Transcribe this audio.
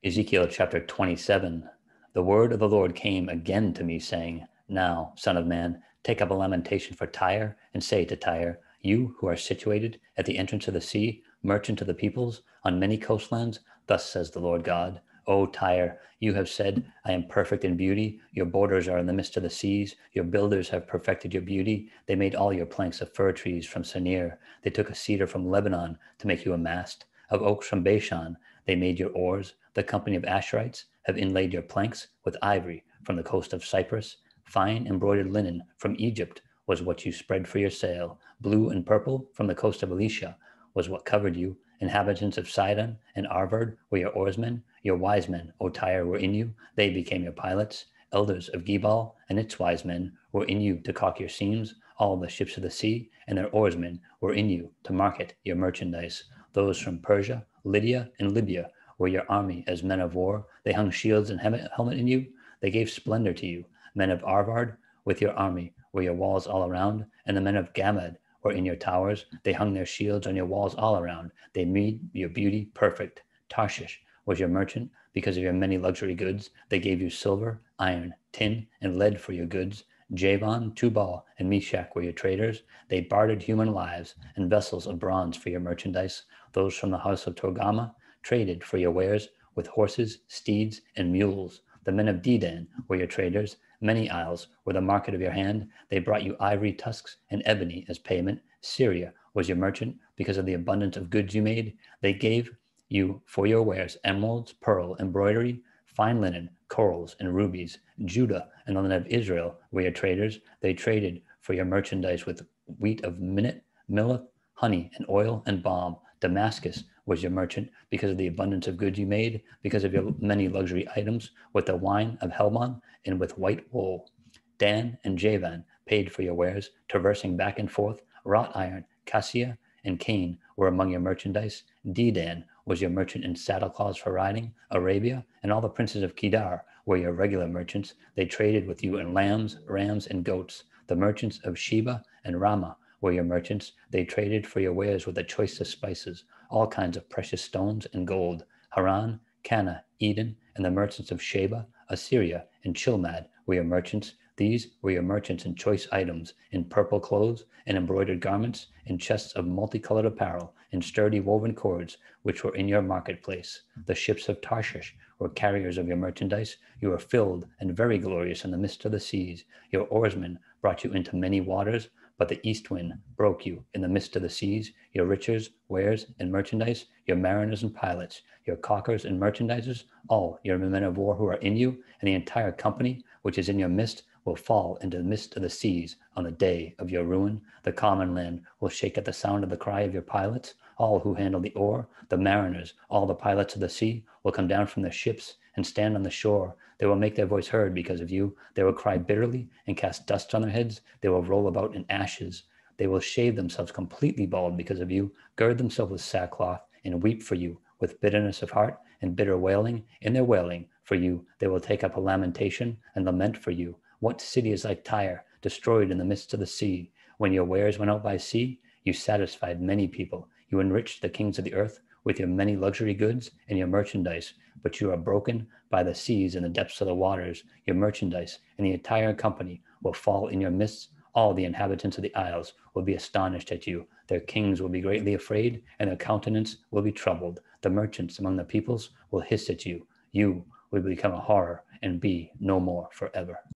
Ezekiel chapter 27. The word of the Lord came again to me, saying, Now, son of man, take up a lamentation for Tyre, and say to Tyre, You who are situated at the entrance of the sea, merchant of the peoples, on many coastlands, thus says the Lord God, O Tyre, you have said, I am perfect in beauty. Your borders are in the midst of the seas. Your builders have perfected your beauty. They made all your planks of fir trees from Senir. They took a cedar from Lebanon to make you a mast. Of oaks from Bashan they made your oars. The company of Asherites have inlaid your planks with ivory from the coast of Cyprus. Fine embroidered linen from Egypt was what you spread for your sail. Blue and purple from the coast of Elisha was what covered you. Inhabitants of Sidon and Arvad were your oarsmen. Your wise men, O Tyre, were in you. They became your pilots. Elders of Gebal and its wise men were in you to caulk your seams. All the ships of the sea and their oarsmen were in you to market your merchandise. Those from Persia, Lydia, and Libya were your army as men of war. They hung shields and helmet in you. They gave splendor to you. Men of Arvad with your army were your walls all around, and the men of Gamad were in your towers. They hung their shields on your walls all around. They made your beauty perfect. Tarshish was your merchant because of your many luxury goods. They gave you silver, iron, tin, and lead for your goods. Javan, Tubal, and Meshach were your traders. They bartered human lives and vessels of bronze for your merchandise. Those from the house of Torgama traded for your wares with horses, steeds, and mules. The men of Dedan were your traders. Many isles were the market of your hand. They brought you ivory tusks and ebony as payment. Syria was your merchant because of the abundance of goods you made. They gave you for your wares emeralds, pearl, embroidery, fine linen, corals, and rubies. Judah and the land of Israel were your traders. They traded for your merchandise with wheat of minute, millet, honey, and oil, and balm. Damascus was your merchant because of the abundance of goods you made, because of your many luxury items, with the wine of Helbon and with white wool. Dan and Javan paid for your wares, traversing back and forth. Wrought iron, cassia, and cane were among your merchandise. Dedan was your merchant in saddlecloths for riding. Arabia and all the princes of Kedar were your regular merchants. They traded with you in lambs, rams, and goats. The merchants of Sheba and Ramah were your merchants. They traded for your wares with the choicest spices, all kinds of precious stones and gold. Haran, Cana, Eden, and the merchants of Sheba, Assyria, and Chilmad were your merchants. These were your merchants in choice items, in purple clothes, and embroidered garments, in chests of multicolored apparel, in sturdy woven cords, which were in your marketplace. The ships of Tarshish were carriers of your merchandise. You were filled and very glorious in the midst of the seas. Your oarsmen brought you into many waters, but the east wind broke you in the midst of the seas. Your riches, wares, and merchandise, your mariners and pilots, your caulkers and merchandisers, all your men of war who are in you, and the entire company which is in your midst, will fall into the midst of the seas on the day of your ruin. The common land will shake at the sound of the cry of your pilots. All who handle the oar, the mariners, all the pilots of the sea, will come down from their ships and stand on the shore. They will make their voice heard because of you. They will cry bitterly and cast dust on their heads. They will roll about in ashes. They will shave themselves completely bald because of you, gird themselves with sackcloth, and weep for you with bitterness of heart and bitter wailing. In their wailing for you, they will take up a lamentation and lament for you. What city is like Tyre, destroyed in the midst of the sea? When your wares went out by sea, you satisfied many people. You enriched the kings of the earth with your many luxury goods and your merchandise, but you are broken by the seas and the depths of the waters. Your merchandise and the entire company will fall in your midst. All the inhabitants of the isles will be astonished at you. Their kings will be greatly afraid, and their countenance will be troubled. The merchants among the peoples will hiss at you. You will become a horror and be no more forever.